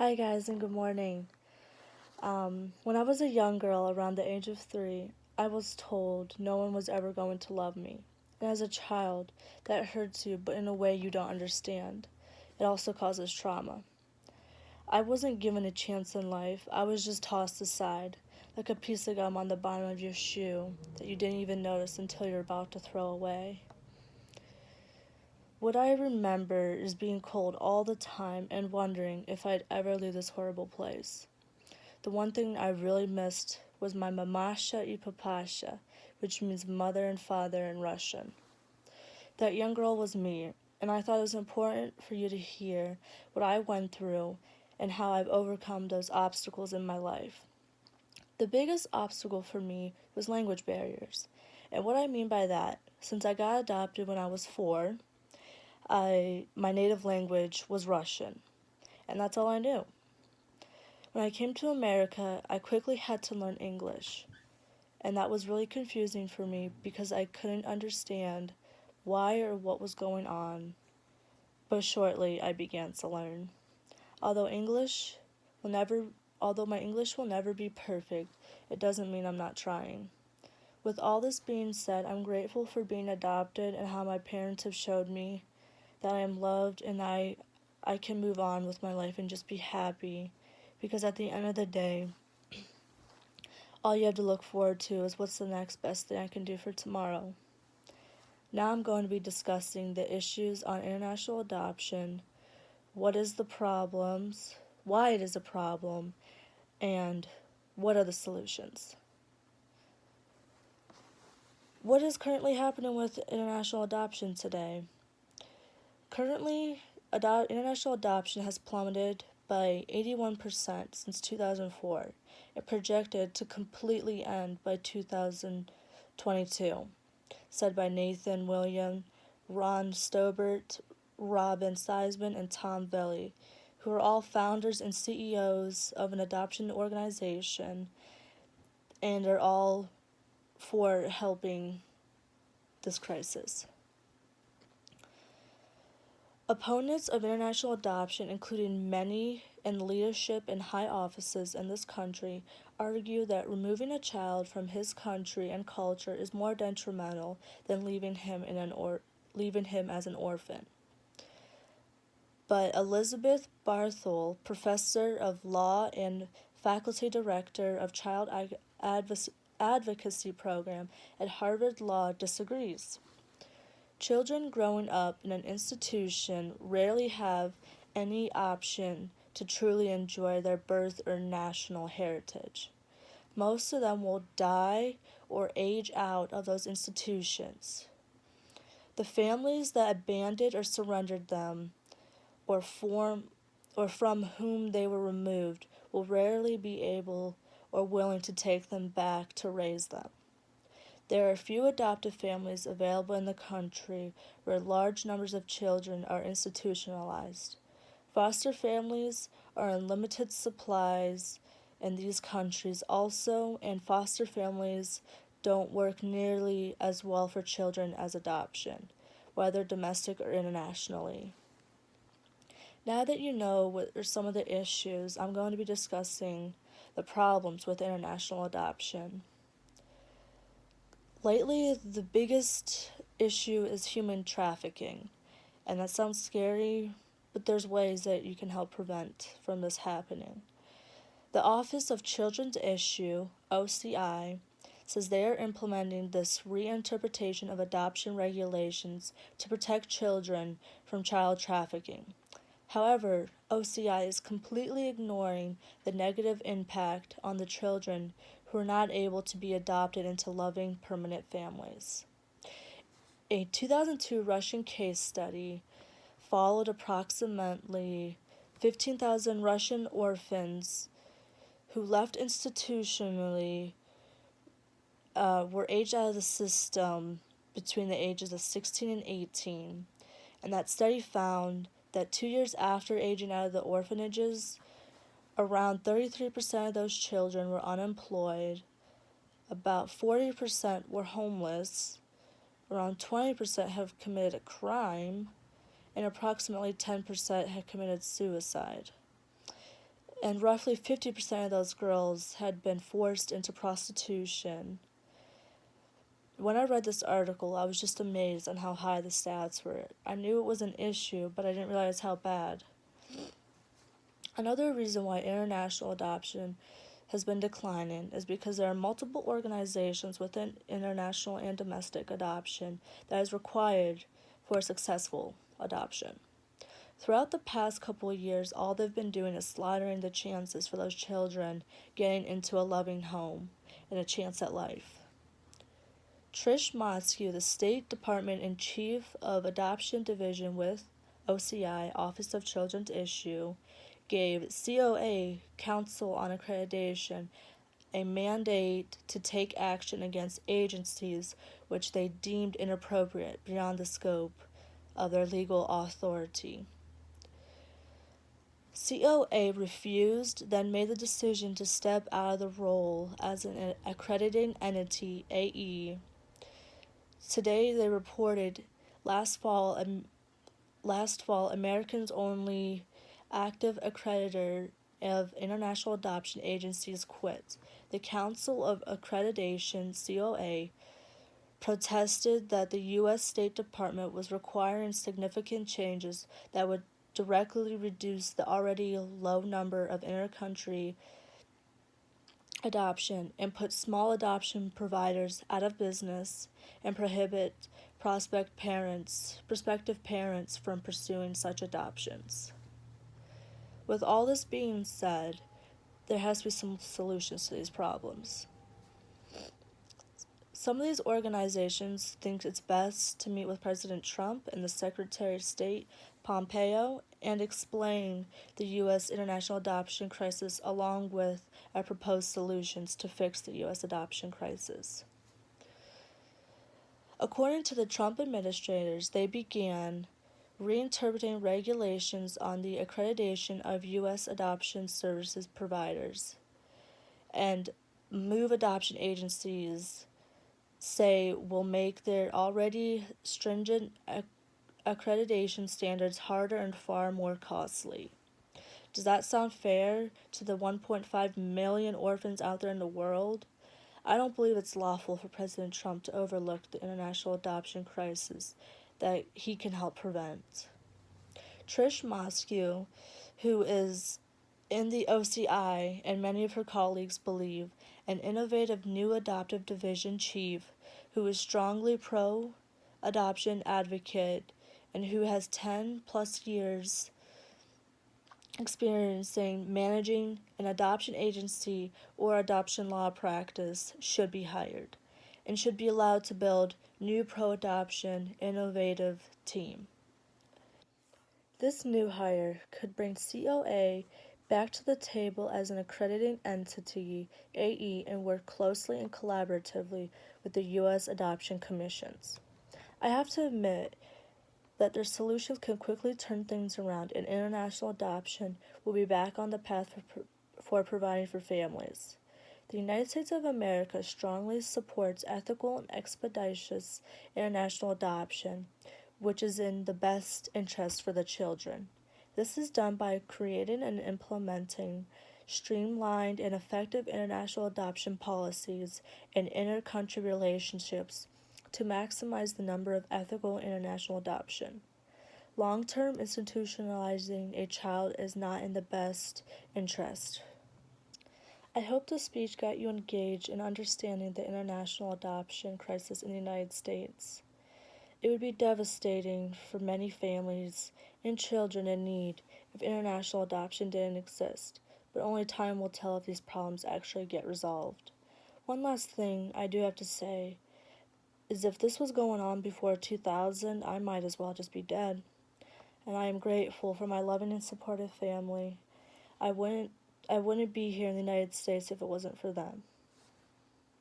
Hi guys and good morning. When I was a young girl around the age of 3, I was told no one was ever going to love me. And as a child, that hurts you, but in a way you don't understand. It also causes trauma. I wasn't given a chance in life, I was just tossed aside, like a piece of gum on the bottom of your shoe that you didn't even notice until you're about to throw away. What I remember is being cold all the time and wondering if I'd ever leave this horrible place. The one thing I really missed was my mamasha y papasha, which means mother and father in Russian. That young girl was me, and I thought it was important for you to hear what I went through and how I've overcome those obstacles in my life. The biggest obstacle for me was language barriers. And what I mean by that, since I got adopted when I was 4, my native language was Russian, and that's all I knew. When I came to America, I quickly had to learn English, and that was really confusing for me because I couldn't understand why or what was going on, but shortly I began to learn. Although English will never Although my English will never be perfect, it doesn't mean I'm not trying. With all this being said, I'm grateful for being adopted and how my parents have showed me that I am loved and I can move on with my life and just be happy, because at the end of the day, all you have to look forward to is what's the next best thing I can do for tomorrow. Now I'm going to be discussing the issues on international adoption, what is the problems, why it is a problem, and what are the solutions. What is currently happening with international adoption today? Currently, international adoption has plummeted by 81% since 2004 and projected to completely end by 2022, said by Nathan William, Ron Stobart, Robin Seisman, and Tom Velli, who are all founders and CEOs of an adoption organization and are all for helping this crisis. Opponents of international adoption, including many in leadership and high offices in this country, argue that removing a child from his country and culture is more detrimental than leaving him as an orphan. But Elizabeth Barthel, professor of law and faculty director of child advocacy program at Harvard Law, disagrees. Children growing up in an institution rarely have any option to truly enjoy their birth or national heritage. Most of them will die or age out of those institutions. The families that abandoned or surrendered them or from whom they were removed will rarely be able or willing to take them back to raise them. There are few adoptive families available in the country where large numbers of children are institutionalized. Foster families are in limited supplies in these countries also, and foster families don't work nearly as well for children as adoption, whether domestic or internationally. Now that you know what are some of the issues, I'm going to be discussing the problems with international adoption. Lately, the biggest issue is human trafficking, and that sounds scary, but there's ways that you can help prevent from this happening. The Office of Children's Issue, OCI, says they are implementing this reinterpretation of adoption regulations to protect children from child trafficking. However, OCI is completely ignoring the negative impact on the children who are not able to be adopted into loving, permanent families. A 2002 Russian case study followed approximately 15,000 Russian orphans who left institutionally, were aged out of the system between the ages of 16 and 18, and that study found that 2 years after aging out of the orphanages, around 33% of those children were unemployed, about 40% were homeless, around 20% have committed a crime, and approximately 10% had committed suicide. and roughly 50% of those girls had been forced into prostitution. When I read this article, I was just amazed on how high the stats were. I knew it was an issue, but I didn't realize how bad. Another reason why international adoption has been declining is because there are multiple organizations within international and domestic adoption that is required for successful adoption. Throughout the past couple of years, all they've been doing is slaughtering the chances for those children getting into a loving home and a chance at life. Trish Mosque, the State Department and Chief of Adoption Division with OCI, Office of Children's Issue, gave COA, Council on Accreditation, a mandate to take action against agencies which they deemed inappropriate beyond the scope of their legal authority. COA refused, then made the decision to step out of the role as an accrediting entity, AE. Today, they reported last fall, Americans' only active accreditor of international adoption agencies quit. The Council of Accreditation, COA, protested that the U.S. State Department was requiring significant changes that would directly reduce the already low number of inter-country adoption and put small adoption providers out of business and prohibit prospective parents from pursuing such adoptions. With all this being said, there has to be some solutions to these problems. Some of these organizations think it's best to meet with President Trump and the Secretary of State Pompeo and explain the U.S. international adoption crisis along with our proposed solutions to fix the U.S. adoption crisis. According to the Trump administrators, they began reinterpreting regulations on the accreditation of U.S. adoption services providers, and move adoption agencies say will make their already stringent accreditation standards harder and far more costly. Does that sound fair to the 1.5 million orphans out there in the world? I don't believe it's lawful for President Trump to overlook the international adoption crisis that he can help prevent. Trish Mosque, who is in the OCI, and many of her colleagues believe, an innovative new adoptive division chief who is strongly pro-adoption advocate and who has 10 plus years experiencing managing an adoption agency or adoption law practice should be hired and should be allowed to build new pro-adoption innovative team. This new hire could bring COA back to the table as an accrediting entity, AE, and work closely and collaboratively with the U.S. adoption commissions. I have to admit that their solutions can quickly turn things around, and international adoption will be back on the path for providing for families. The United States of America strongly supports ethical and expeditious international adoption, which is in the best interest for the children. This is done by creating and implementing streamlined and effective international adoption policies and inter-country relationships to maximize the number of ethical international adoption. Long-term institutionalizing a child is not in the best interest. I hope this speech got you engaged in understanding the international adoption crisis in the United States. It would be devastating for many families and children in need if international adoption didn't exist, but only time will tell if these problems actually get resolved. One last thing I do have to say is if this was going on before 2000, I might as well just be dead. And I am grateful for my loving and supportive family. I wouldn't be here in the United States if it wasn't for them.